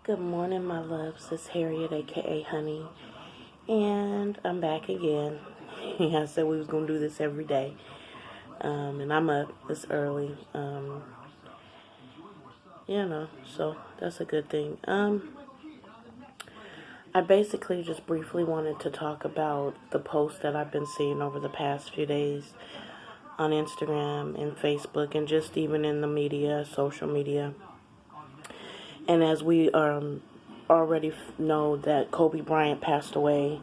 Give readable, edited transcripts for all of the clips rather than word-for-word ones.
Good morning, my loves. It's Harriet, aka Honey, and I'm back again. I said we was gonna do this every day, and I'm up this early. So that's a good thing. I basically just briefly wanted to talk about the post that I've been seeing over the past few days on Instagram and Facebook, and just even in the media, social media. And as we already know that Kobe Bryant passed away,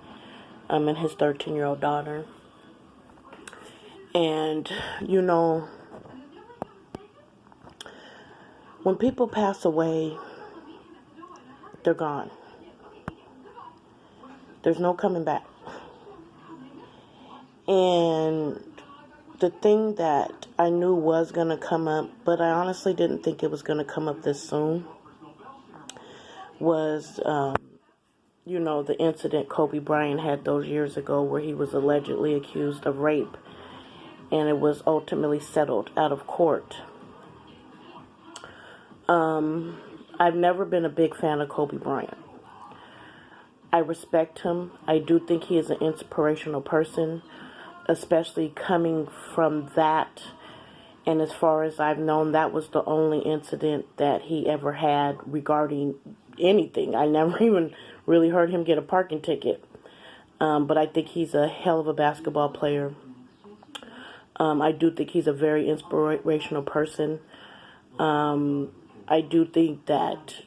and his 13-year-old daughter. And, when people pass away, they're gone. There's no coming back. And the thing that I knew was going to come up, but I honestly didn't think it was going to come up this soon, was, the incident Kobe Bryant had those years ago where he was allegedly accused of rape, and it was ultimately settled out of court. I've never been a big fan of Kobe Bryant. I respect him. I do think he is an inspirational person, especially coming from that. And as far as I've known, that was the only incident that he ever had regarding anything. I never even really heard him get a parking ticket. But I think he's a hell of a basketball player. I do think he's a very inspirational person. I do think that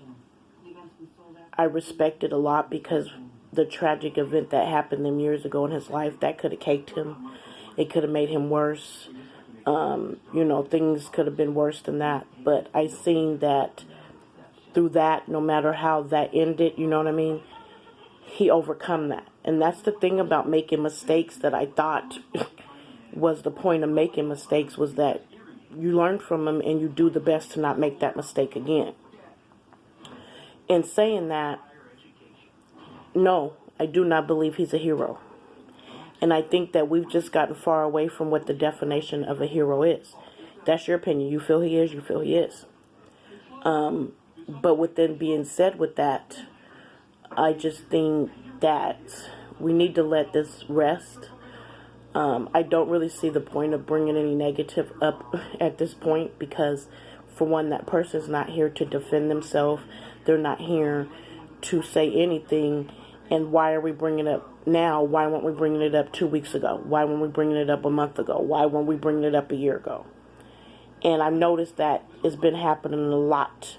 I respect it a lot because the tragic event that happened them years ago in his life, that could have caked him. It could have made him worse. Things could have been worse than that. But I seen that through that, no matter how that ended, you know what I mean? He overcome that. And that's the thing about making mistakes that I thought was the point of making mistakes, was that you learn from them and you do the best to not make that mistake again. In saying that, no, I do not believe he's a hero. And I think that we've just gotten far away from what the definition of a hero is. That's your opinion. You feel he is, you feel he is. But with then being said with that, I just think that we need to let this rest. I don't really see the point of bringing any negative up at this point because, for one, that person's not here to defend themselves. They're not here to say anything. And why are we bringing it up now? Why weren't we bringing it up 2 weeks ago? Why weren't we bringing it up a month ago? Why weren't we bringing it up a year ago? And I've noticed that it's been happening a lot.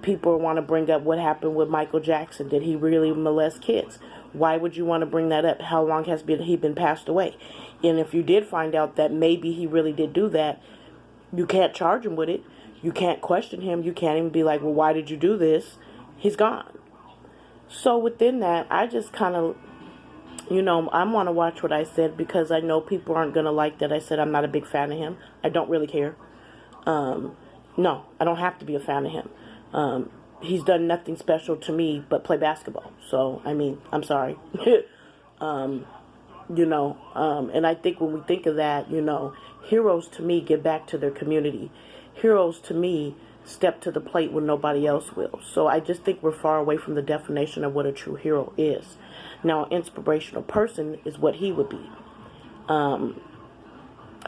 People want to bring up what happened with Michael Jackson. Did he really molest kids? Why would you want to bring that up? How long has he been passed away? And if you did find out that maybe he really did do that, you can't charge him with it. You can't question him. You can't even be like, well, why did you do this? He's gone. So within that, I just kind of, I want to watch what I said because I know people aren't going to like that I said I'm not a big fan of him. I don't really care. No, I don't have to be a fan of him. He's done nothing special to me but play basketball. So, I'm sorry. And I think when we think of that, heroes to me give back to their community. Heroes to me step to the plate when nobody else will. So I just think we're far away from the definition of what a true hero is. Now, an inspirational person is what he would be. And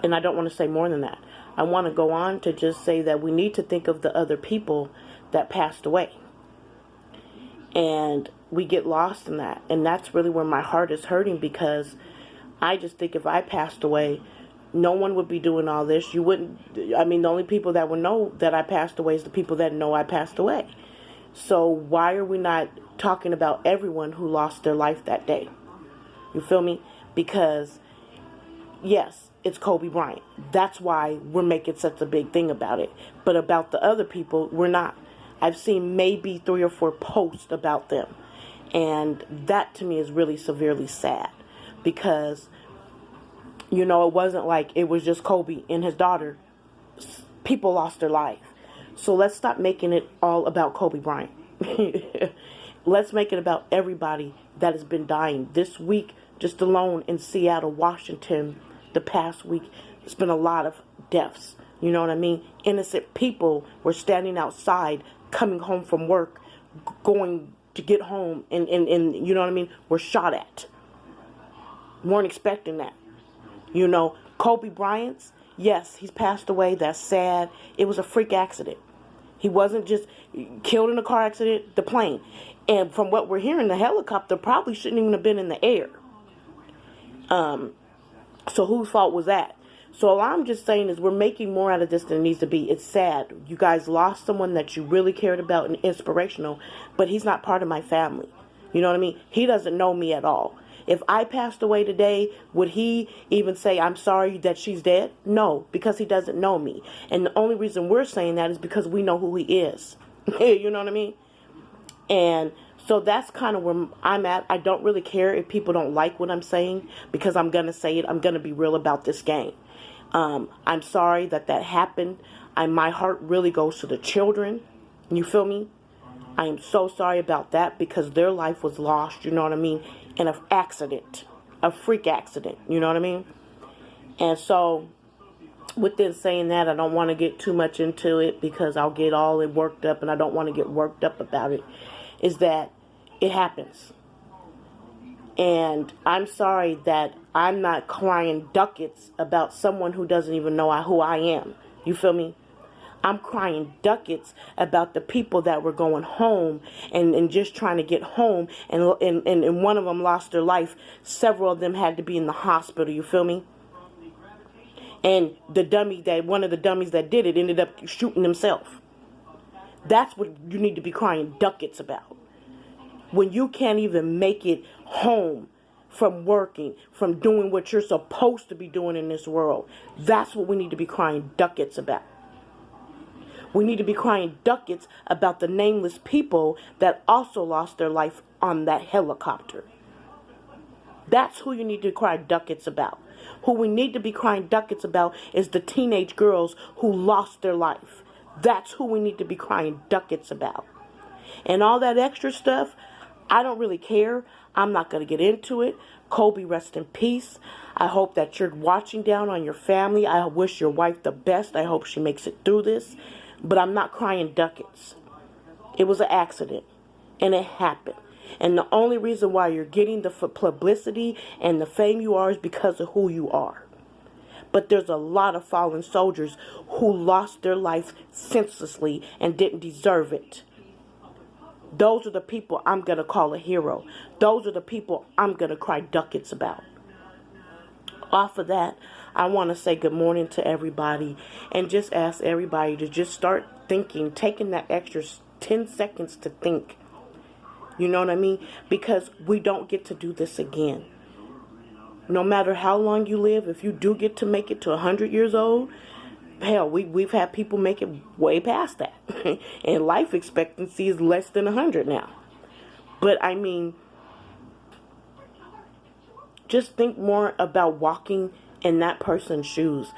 I don't want to say more than that. I want to go on to just say that we need to think of the other people that passed away. And we get lost in that. And that's really where my heart is hurting because I just think if I passed away, no one would be doing all this. You wouldn't, the only people that would know that I passed away is the people that know I passed away. So why are we not talking about everyone who lost their life that day? You feel me? Because, yes, it's Kobe Bryant. That's why we're making such a big thing about it. But about the other people, we're not. I've seen maybe 3 or 4 posts about them. And that to me is really severely sad. Because, it wasn't like it was just Kobe and his daughter. People lost their life. So let's stop making it all about Kobe Bryant. Let's make it about everybody that has been dying. This week, just alone in Seattle, Washington, the past week, there's been a lot of deaths. You know what I mean? Innocent people were standing outside, coming home from work, going to get home and you know what I mean, were shot at. Weren't expecting that. You know, Kobe Bryant's, yes, he's passed away. That's sad. It was a freak accident. He wasn't just killed in a car accident, the plane. And from what we're hearing, the helicopter probably shouldn't even have been in the air. So whose fault was that? So all I'm just saying is we're making more out of this than it needs to be. It's sad. You guys lost someone that you really cared about and inspirational, but he's not part of my family. You know what I mean? He doesn't know me at all. If I passed away today, would he even say, I'm sorry that she's dead? No, because he doesn't know me. And the only reason we're saying that is because we know who he is. You know what I mean? And so that's kind of where I'm at. I don't really care if people don't like what I'm saying, because I'm going to say it. I'm going to be real about this game. I'm sorry that happened. My heart really goes to the children. You feel me? I am so sorry about that, because their life was lost, you know what I mean, in an accident, a freak accident, you know what I mean? And so, within saying that, I don't want to get too much into it, because I'll get all worked up, and I don't want to get worked up about it, is that it happens. And I'm sorry that I'm not crying ducats about someone who doesn't even know who I am. You feel me? I'm crying ducats about the people that were going home and just trying to get home. And one of them lost their life. Several of them had to be in the hospital. You feel me? And one of the dummies that did it ended up shooting himself. That's what you need to be crying ducats about. When you can't even make it home from working, from doing what you're supposed to be doing in this world. That's what we need to be crying ducats about. We need to be crying ducats about the nameless people that also lost their life on that helicopter. That's who you need to cry ducats about. Who we need to be crying ducats about is the teenage girls who lost their life. That's who we need to be crying ducats about. And all that extra stuff, I don't really care. I'm not going to get into it. Kobe, rest in peace. I hope that you're watching down on your family. I wish your wife the best. I hope she makes it through this. But I'm not crying ducats. It was an accident. And it happened. And the only reason why you're getting the publicity and the fame you are is because of who you are. But there's a lot of fallen soldiers who lost their life senselessly and didn't deserve it. Those are the people I'm going to call a hero. Those are the people I'm going to cry ducats about. Off of that, I want to say good morning to everybody and just ask everybody to just start thinking, taking that extra 10 seconds to think. You know what I mean? Because we don't get to do this again. No matter how long you live, if you do get to make it to 100 years old, hell, we've had people make it way past that. And life expectancy is less than 100 now. But I mean, just think more about walking in that person's shoes.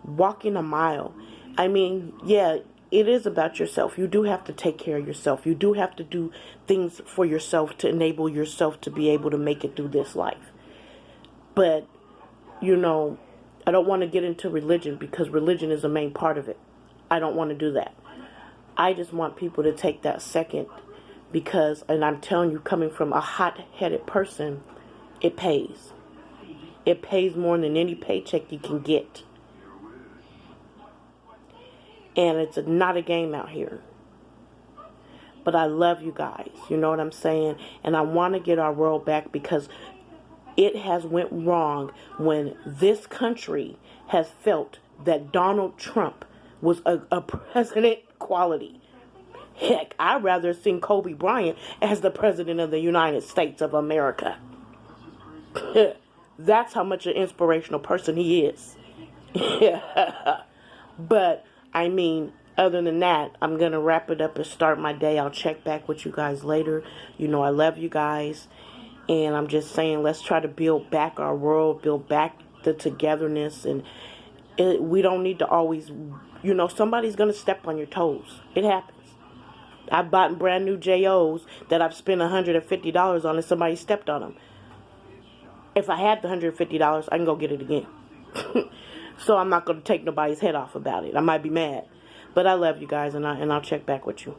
Walking a mile. I mean, yeah, it is about yourself. You do have to take care of yourself. You do have to do things for yourself to enable yourself to be able to make it through this life. But, you know, I don't want to get into religion because religion is a main part of it. I don't want to do that. I just want people to take that second because, and I'm telling you, coming from a hot-headed person, it pays. It pays more than any paycheck you can get. And it's not a game out here. But I love you guys. You know what I'm saying? And I want to get our world back because it has went wrong when this country has felt that Donald Trump was a president quality. Heck, I'd rather have seen Kobe Bryant as the president of the United States of America. That's how much an inspirational person he is. But, I mean, other than that, I'm going to wrap it up and start my day. I'll check back with you guys later. You know I love you guys. And I'm just saying, let's try to build back our world, build back the togetherness. And we don't need to always, you know, somebody's going to step on your toes. It happens. I've bought brand new JOs that I've spent $150 on and somebody stepped on them. If I had the $150, I can go get it again. So I'm not going to take nobody's head off about it. I might be mad. But I love you guys, and I'll check back with you.